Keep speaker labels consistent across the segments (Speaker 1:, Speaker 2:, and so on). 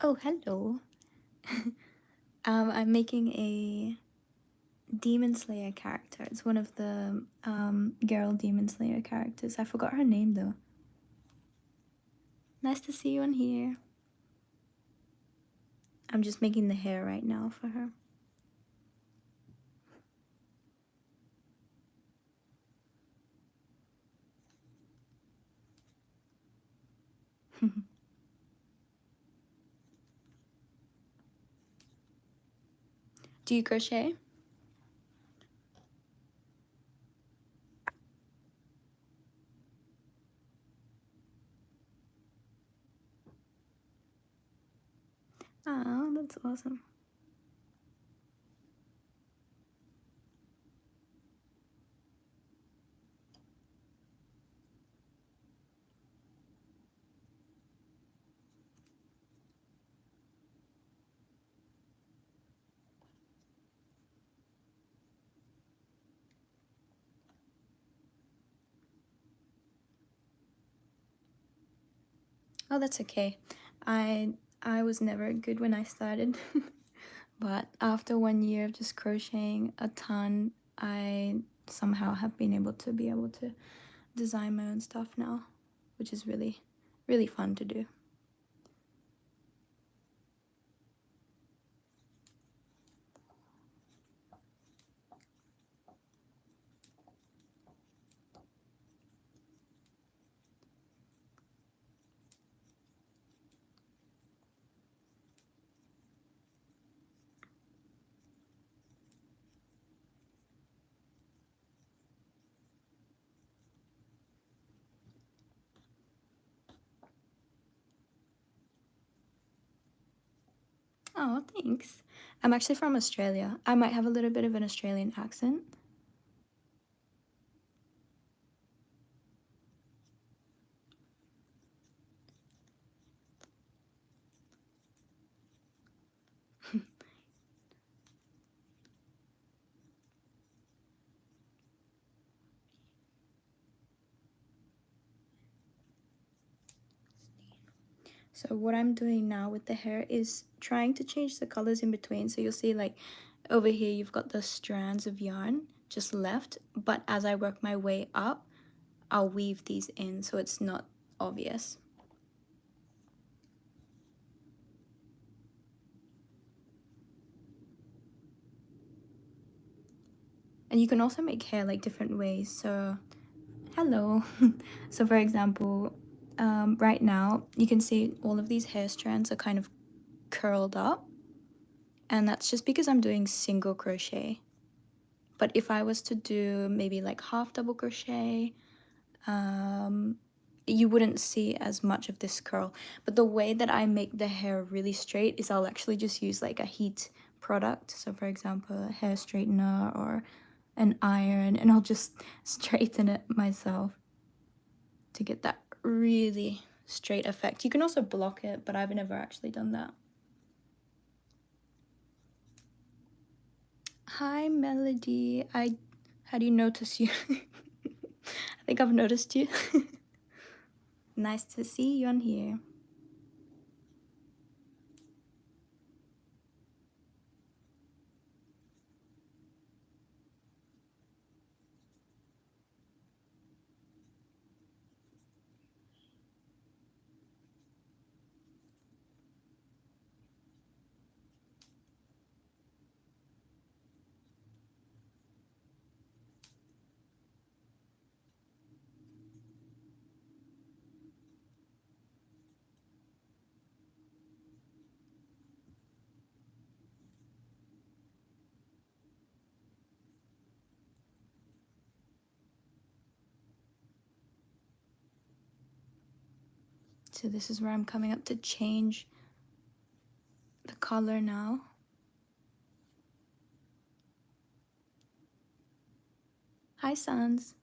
Speaker 1: Oh, hello. I'm making a Demon Slayer character. It's one of the girl Demon Slayer characters. I forgot her name though. Nice to see you on here. I'm just making the hair right now for her. Do you crochet? Oh, that's awesome. Oh, that's okay. I I was never good when I started. But after 1 year of just crocheting a ton, I somehow have been able to design my own stuff now, which is really, really fun to do. Oh, thanks. I'm actually from Australia. I might have a little bit of an Australian accent. So what I'm doing now with the hair is trying to change the colors in between. So you'll see like over here you've got the strands of yarn just left, but as I work my way up, I'll weave these in so it's not obvious. And you can also make hair like different ways. So hello. So for example, right now you can see all of these hair strands are kind of curled up, and that's just because I'm doing single crochet. But if I was to do maybe like half double crochet, you wouldn't see as much of this curl. But the way that I make the hair really straight is I'll actually just use like a heat product. So for example, a hair straightener or an iron, and I'll just straighten it myself to get that really straight effect. You can also block it, but I've never actually done that. Hi, Melody. I How do you notice you? I think I've noticed you. Nice to see you on here. So this is where I'm coming up to change the color now. Hi, Sans.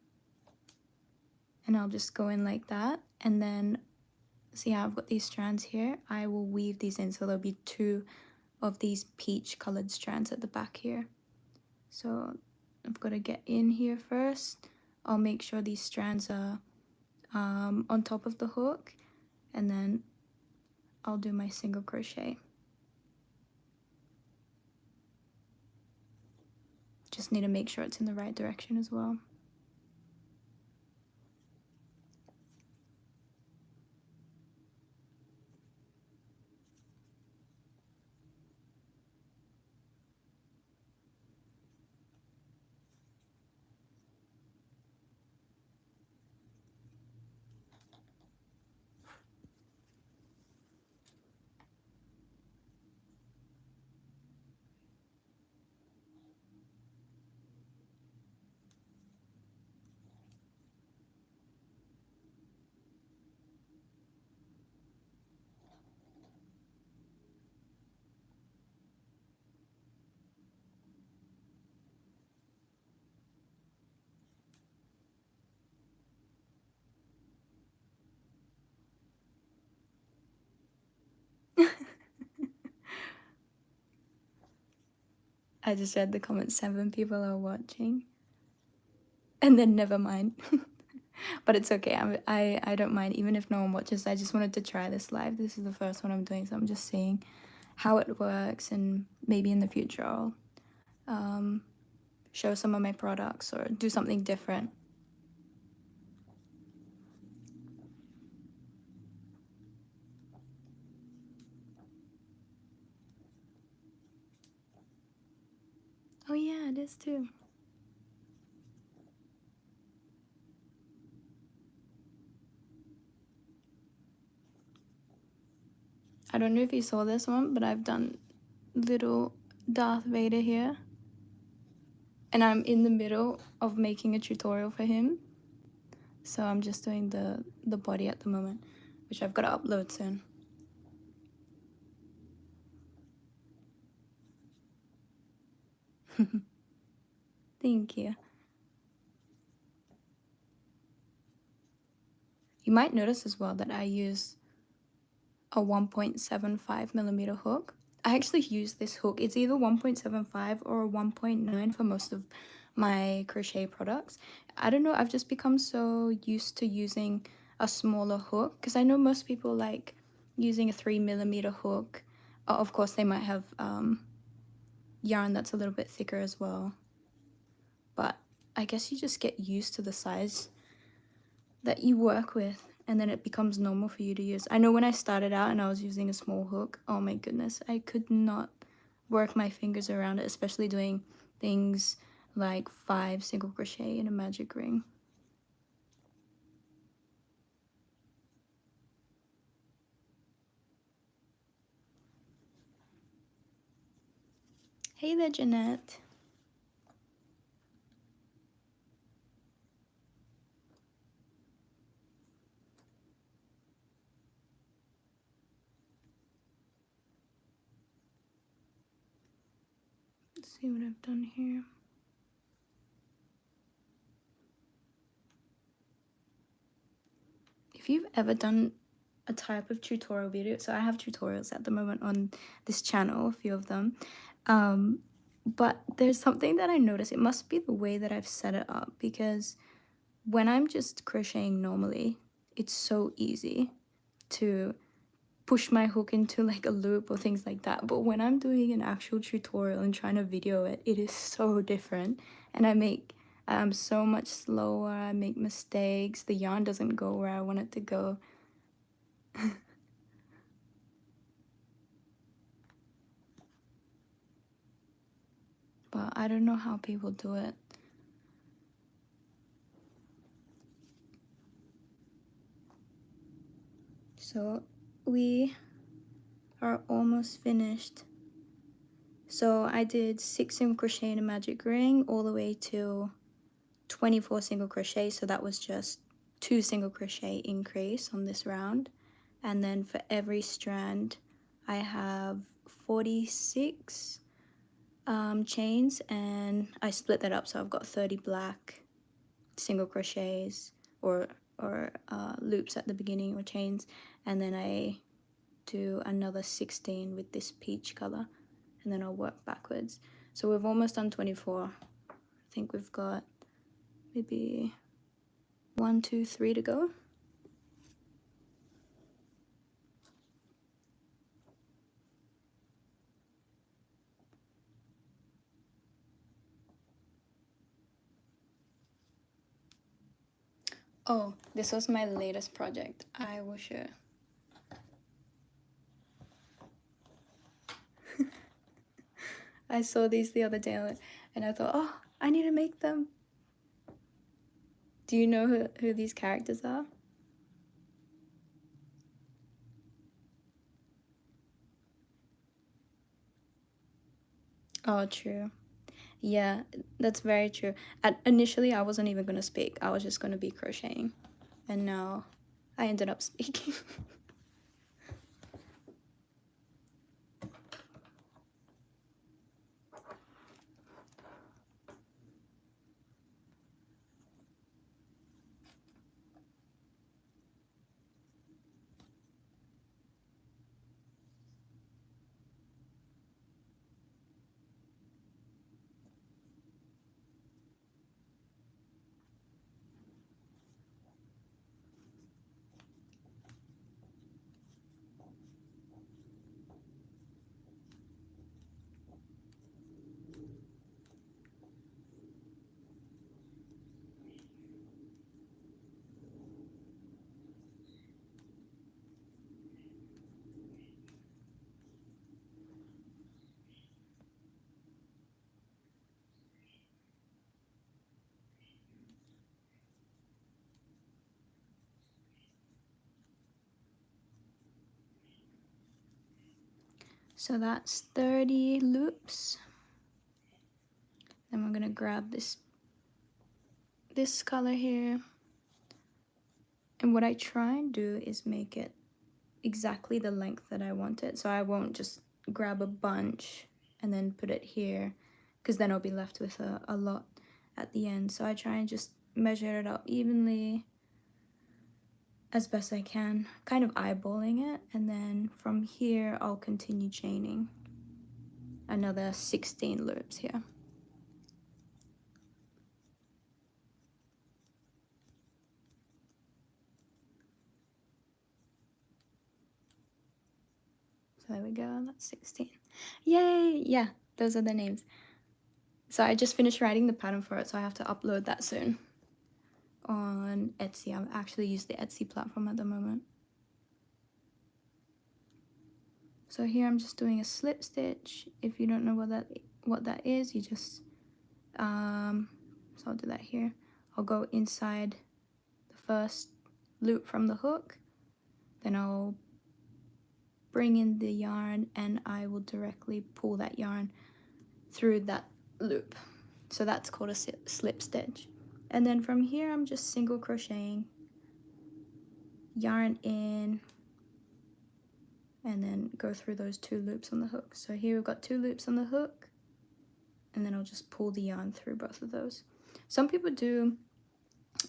Speaker 1: And I'll just go in like that. And then, see how I've got these strands here? I will weave these in. So there'll be two of these peach colored strands at the back here. So I've got to get in here first. I'll make sure these strands are on top of the hook. And then I'll do my single crochet. Just need to make sure it's in the right direction as well. I just read the comments, 7 people are watching. And then never mind. But it's okay. I don't mind even if no one watches. I just wanted to try this live. This is the first one I'm doing, so I'm just seeing how it works, and maybe in the future I'll show some of my products or do something different. Oh yeah, it is too. I don't know if you saw this one, but I've done little Darth Vader here. And I'm in the middle of making a tutorial for him. So I'm just doing the body at the moment, which I've got to upload soon. Thank you. You might notice as well that I use a 1.75 millimeter hook. I actually use this hook. It's either 1.75 or 1.9 for most of my crochet products. I don't know, I've just become so used to using a smaller hook because I know most people like using a 3 millimeter hook. Of course, they might have yarn that's a little bit thicker as well. But I guess you just get used to the size that you work with, and then it becomes normal for you to use. I know when I started out and I was using a small hook, oh my goodness, I could not work my fingers around it, especially doing things like 5 single crochet in a magic ring. Hey there, Jeanette. Let's see what I've done here. If you've ever done a type of tutorial video, so I have tutorials at the moment on this channel, a few of them, but there's something that I noticed. It must be the way that I've set it up, because when I'm just crocheting normally, it's so easy to push my hook into like a loop or things like that. But when I'm doing an actual tutorial and trying to video it, it is so different. And I'm so much slower. I make mistakes. The yarn doesn't go where I want it to go. But I don't know how people do it. So we are almost finished. So I did 6 single crochet in a magic ring all the way to 24 single crochet, so that was just 2 single crochet increase on this round. And then for every strand I have 46 chains, and I split that up, so I've got 30 black single crochets or loops at the beginning, or chains, and then I do another 16 with this peach color, and then I'll work backwards. So we've almost done 24. I think we've got maybe 1, 2, 3 to go. Oh, this was my latest project. I will share. I saw these the other day and I thought, oh, I need to make them. Do you know who these characters are? Oh, true. Yeah, that's very true. Initially, I wasn't even going to speak. I was just going to be crocheting. And now I ended up speaking. So that's 30 loops. Then we're going to grab this color here. And what I try and do is make it exactly the length that I want it. So I won't just grab a bunch and then put it here, because then I'll be left with a lot at the end. So I try and just measure it out evenly as best I can, kind of eyeballing it. And then from here, I'll continue chaining another 16 loops here. So there we go, that's 16. Yay! Yeah, those are the names. So I just finished writing the pattern for it, so I have to upload that soon on Etsy. I actually use the Etsy platform at the moment. So here I'm just doing a slip stitch. If you don't know what that is, you just so I'll do that here. I'll go inside the first loop from the hook, then I'll bring in the yarn and I will directly pull that yarn through that loop. So that's called a slip stitch. And then from here I'm just single crocheting, yarn in, and then go through those 2 loops on the hook. So here we've got 2 loops on the hook, and then I'll just pull the yarn through both of those. Some people do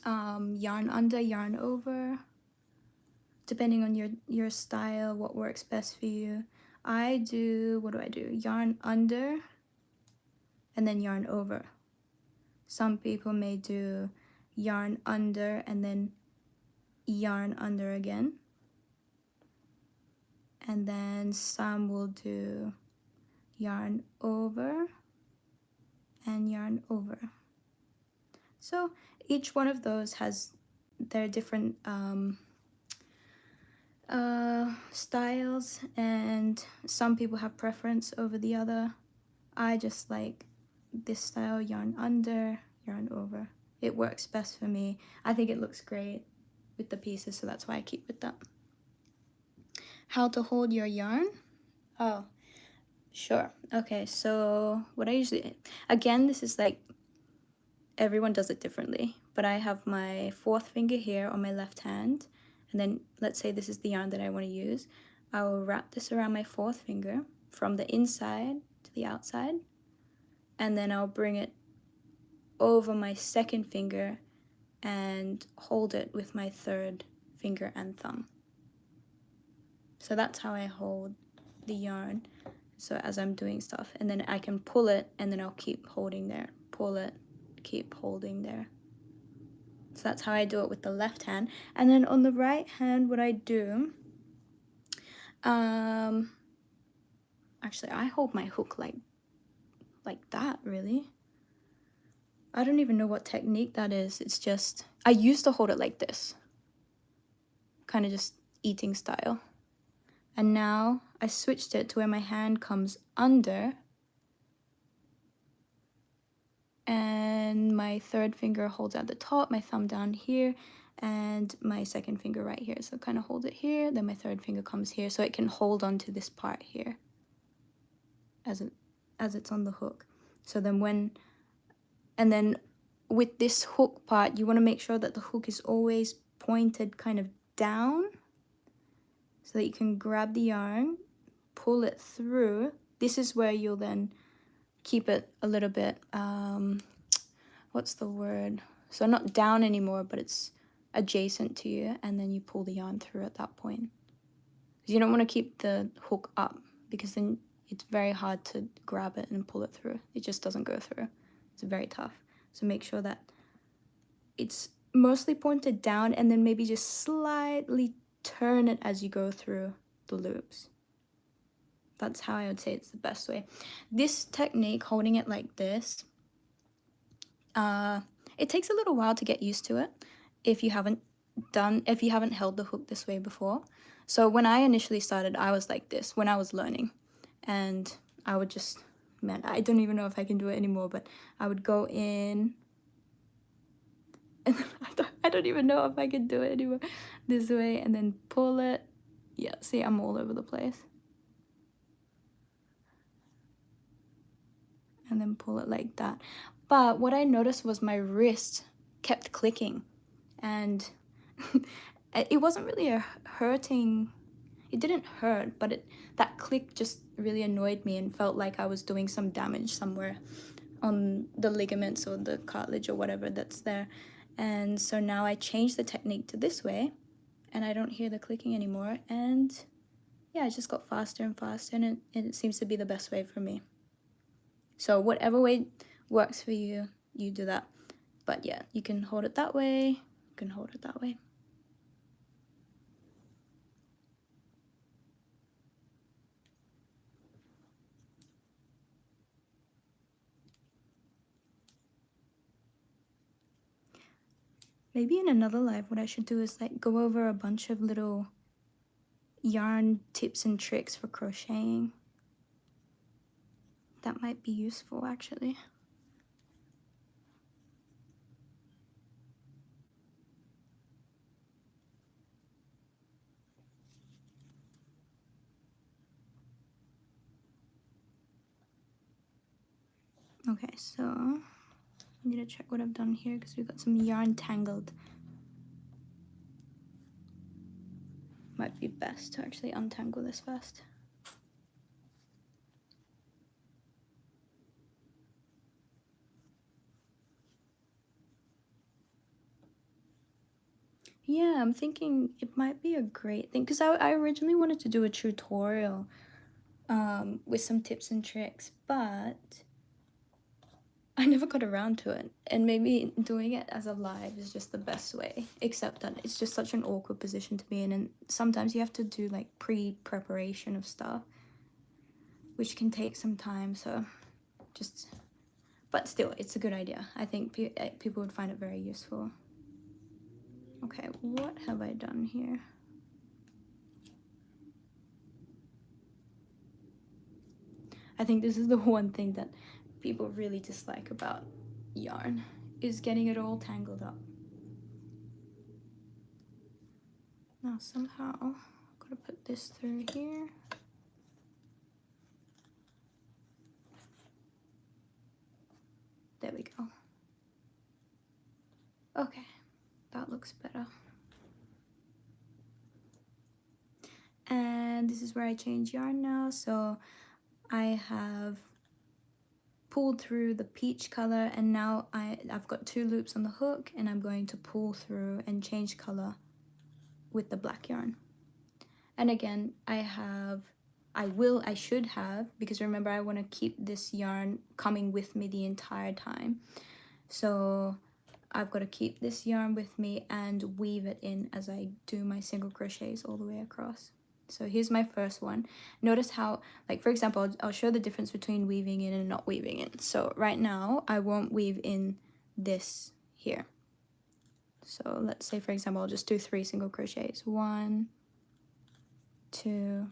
Speaker 1: yarn under, yarn over, depending on your style, what works best for you. I do, what do I do? Yarn under and then yarn over. Some people may do yarn under and then yarn under again. And then some will do yarn over and yarn over. So each one of those has their different styles, and some people have preference over the other. I just like this style, yarn under, yarn over. It works best for me. I think it looks great with the pieces, so that's why I keep with that. How to hold your yarn? Oh, sure. Okay, so what I usually, again, this is like, everyone does it differently, but I have my 4th finger here on my left hand, and then let's say this is the yarn that I want to use. I will wrap this around my 4th finger from the inside to the outside, and then I'll bring it over my 2nd finger and hold it with my 3rd finger and thumb. So that's how I hold the yarn, so as I'm doing stuff, and then I can pull it and then I'll keep holding there, pull it, keep holding there. So that's how I do it with the left hand. And then on the right hand, what I do, actually I hold my hook like that, really. I don't even know what technique that is. It's just, I used to hold it like this, kind of just eating style. And now I switched it to where my hand comes under and my third finger holds at the top, my thumb down here, and my second finger right here. So kind of hold it here, then my third finger comes here, so it can hold on to this part here as it's on the hook. So then and then with this hook part, you want to make sure that the hook is always pointed kind of down so that you can grab the yarn, pull it through. This is where you'll then keep it a little bit, what's the word? So not down anymore, but it's adjacent to you, and then you pull the yarn through at that point. You don't want to keep the hook up because then it's very hard to grab it and pull it through. It just doesn't go through. It's very tough. So make sure that it's mostly pointed down and then maybe just slightly turn it as you go through the loops. That's how I would say it's the best way. This technique, holding it like this, it takes a little while to get used to it if you haven't held the hook this way before. So when I initially started, I was like this when I was learning, and I would just, man, I don't even know if I can do it anymore, but I would go in and I don't even know if I can do it anymore, this way, and then pull it. Yeah, see, I'm all over the place. And then pull it like that. But what I noticed was my wrist kept clicking, and it wasn't really a hurting, it didn't hurt, but that click just really annoyed me and felt like I was doing some damage somewhere on the ligaments or the cartilage or whatever that's there. And so now I changed the technique to this way, and I don't hear the clicking anymore. And yeah, it just got faster and faster, and it seems to be the best way for me. So whatever way works for you, you do that. But yeah, you can hold it that way, you can hold it that way. Maybe in another live, what I should do is like go over a bunch of little yarn tips and tricks for crocheting. That might be useful actually. Okay, so I need to check what I've done here because we've got some yarn tangled. Might be best to actually untangle this first. Yeah, I'm thinking it might be a great thing because I originally wanted to do a tutorial with some tips and tricks, but I never got around to it. And maybe doing it as a live is just the best way, except that it's just such an awkward position to be in, and sometimes you have to do like pre-preparation of stuff, which can take some time. So just, but still, it's a good idea. I think people would find it very useful. Okay, what have I done here? I think this is the one thing that people really dislike about yarn, is getting it all tangled up. Now somehow I'm gonna put this through here. There we go. Okay, that looks better. And this is where I change yarn now. So I have pulled through the peach color, and now I've got 2 loops on the hook, and I'm going to pull through and change color with the black yarn. And again, I should have, because remember I want to keep this yarn coming with me the entire time. So I've got to keep this yarn with me and weave it in as I do my single crochets all the way across. So here's my first one. Notice how, like for example, I'll show the difference between weaving in and not weaving in. So right now I won't weave in this here. So let's say, for example, I'll just do 3 single crochets. 1, 2,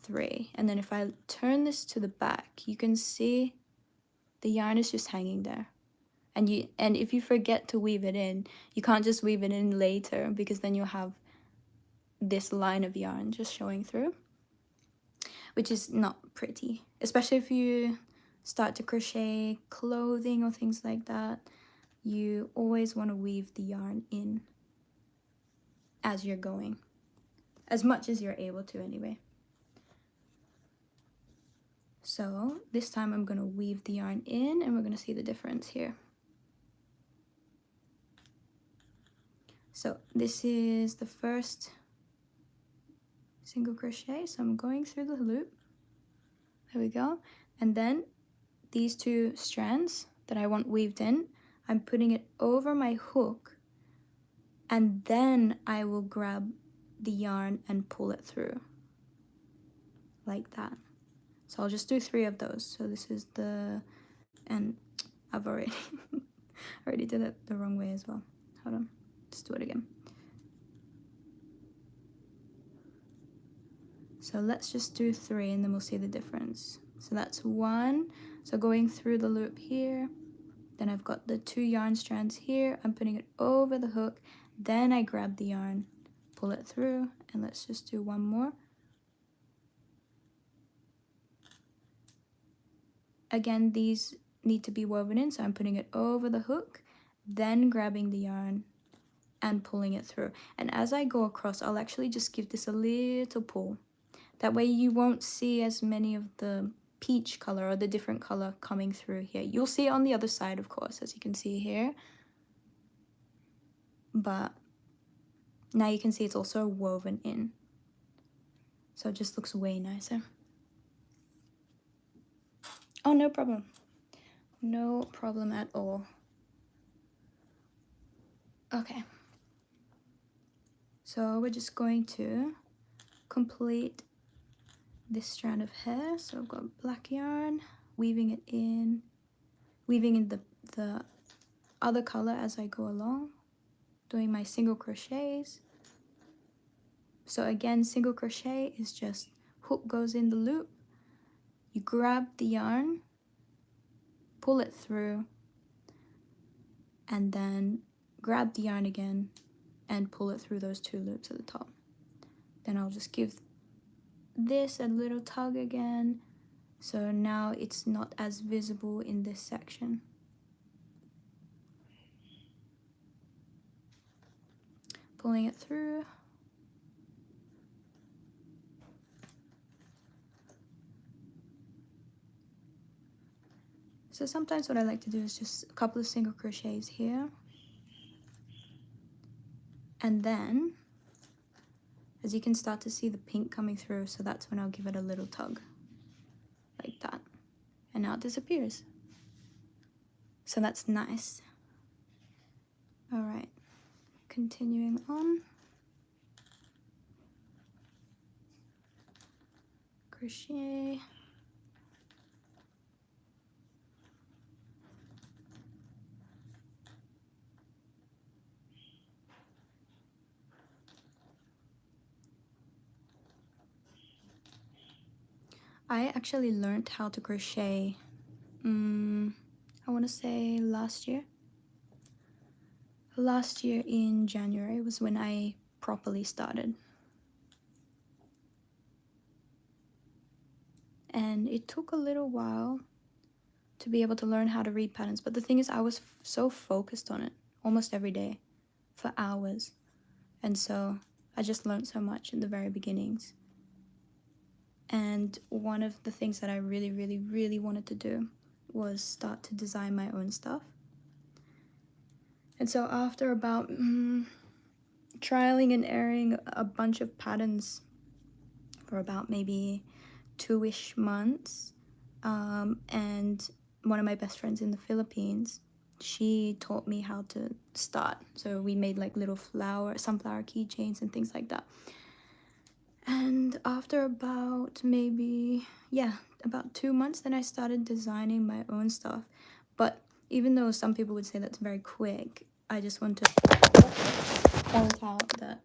Speaker 1: 3. And then if I turn this to the back, you can see the yarn is just hanging there. And if you forget to weave it in, you can't just weave it in later, because then you'll have this line of yarn just showing through, which is not pretty, especially if you start to crochet clothing or things like that. You always want to weave the yarn in as you're going, as much as you're able to anyway. So this time I'm going to weave the yarn in, and we're going to see the difference here. So this is the first single crochet, so I'm going through the loop. There we go. And then these 2 strands that I want weaved in, I'm putting it over my hook, and then I will grab the yarn and pull it through like that. So I'll just do 3 of those. So this is the, and I've already already did it the wrong way as well. Hold on, let's do it again. So let's just do 3 and then we'll see the difference. So that's 1. So going through the loop here, then I've got the 2 yarn strands here. I'm putting it over the hook. Then I grab the yarn, pull it through, and let's just do 1 more. Again, these need to be woven in, so I'm putting it over the hook, then grabbing the yarn and pulling it through. And as I go across, I'll actually just give this a little pull. That way you won't see as many of the peach color or the different color coming through here. You'll see it on the other side, of course, as you can see here. But now you can see it's also woven in. So it just looks way nicer. Oh, no problem. No problem at all. Okay. So we're just going to complete this strand of hair. So I've got black yarn, weaving it in, weaving in the other color as I go along, doing my single crochets. So again, single crochet is just hook goes in the loop, you grab the yarn, pull it through, and then grab the yarn again and pull it through those 2 loops at the top. Then I'll just give this a little tug again, so now it's not as visible in this section. Pulling it through. So sometimes what I like to do is just a couple of single crochets here. And then, as you can start to see the pink coming through, so that's when I'll give it a little tug, like that. And now it disappears. So that's nice. All right, continuing on. Crochet. I actually learned how to crochet, I want to say last year. Last year in January was when I properly started. And it took a little while to be able to learn how to read patterns, but the thing is I was so focused on it almost every day for hours. And so I just learned so much in the very beginnings. And one of the things that I really, really, really wanted to do was start to design my own stuff. And so after about trialing and erroring a bunch of patterns for about maybe 2-ish months, and one of my best friends in the Philippines, she taught me how to start. So we made like little sunflower keychains and things like that. And after about maybe, about 2 months, then I started designing my own stuff. But even though some people would say that's very quick, I just want to point out that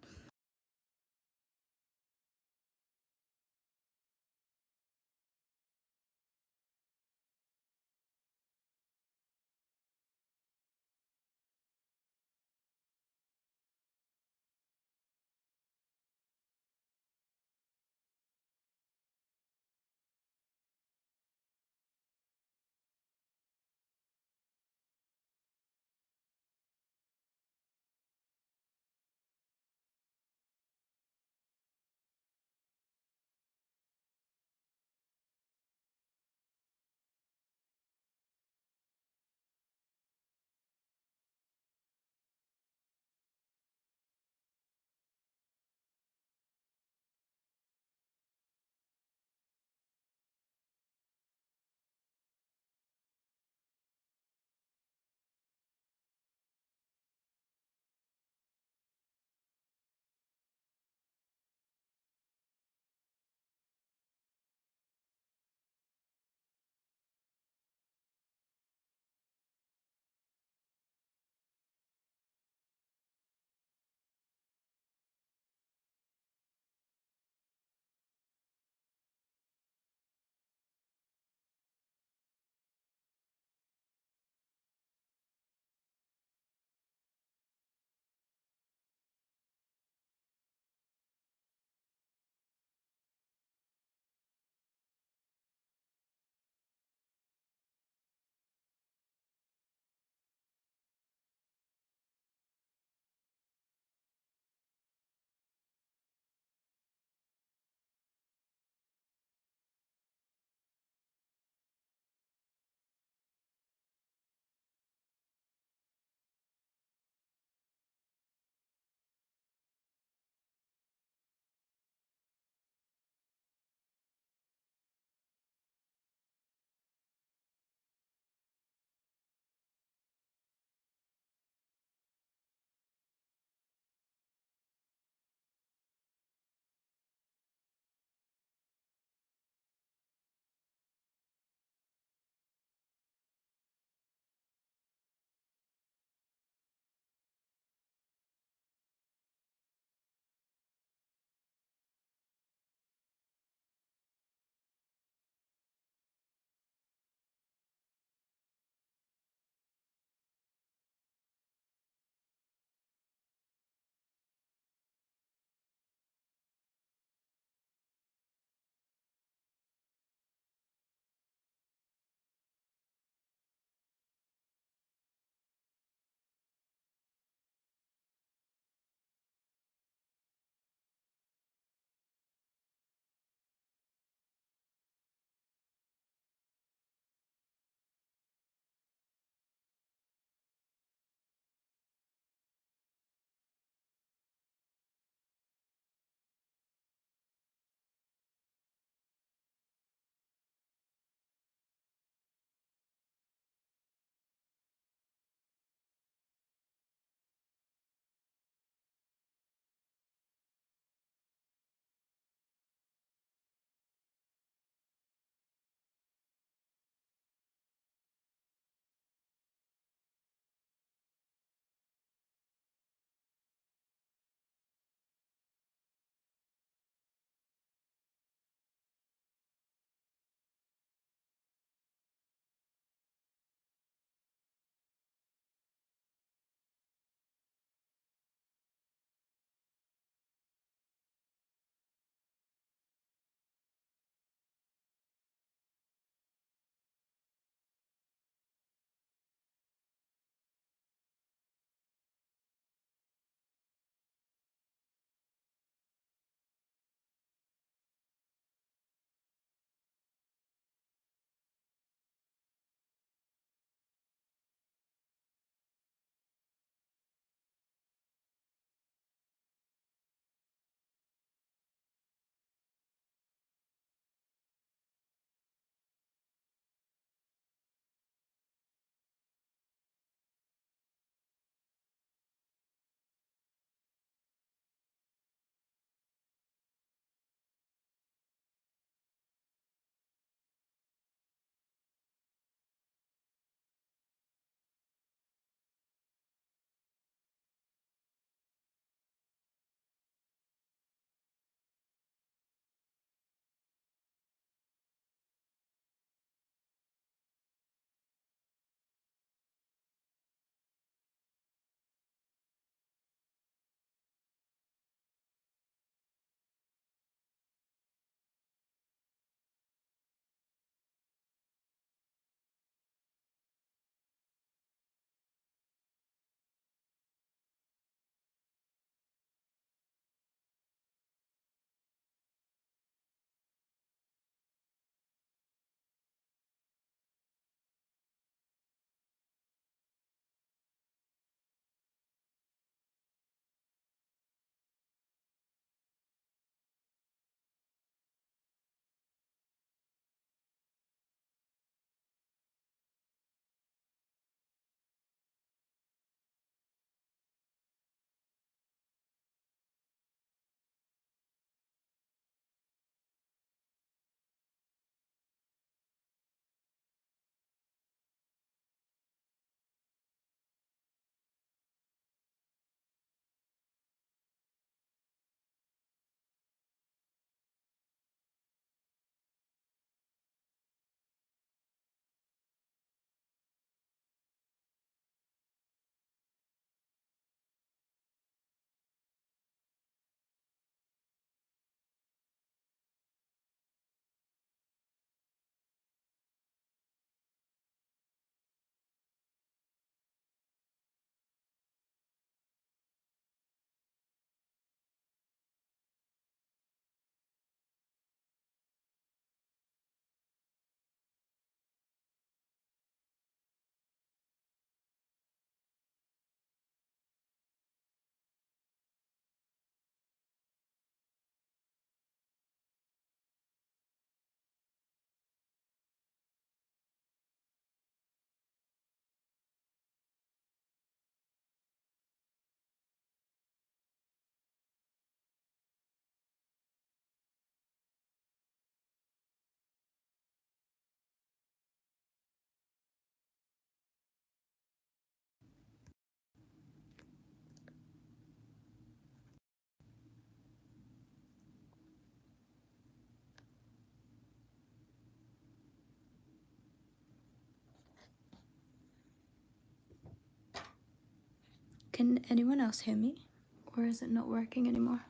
Speaker 1: Can anyone else hear me? Or is it not working anymore?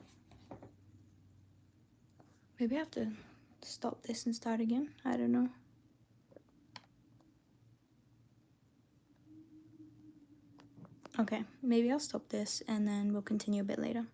Speaker 1: Maybe I have to stop this and start again. I don't know. Okay, maybe I'll stop this and then we'll continue a bit later.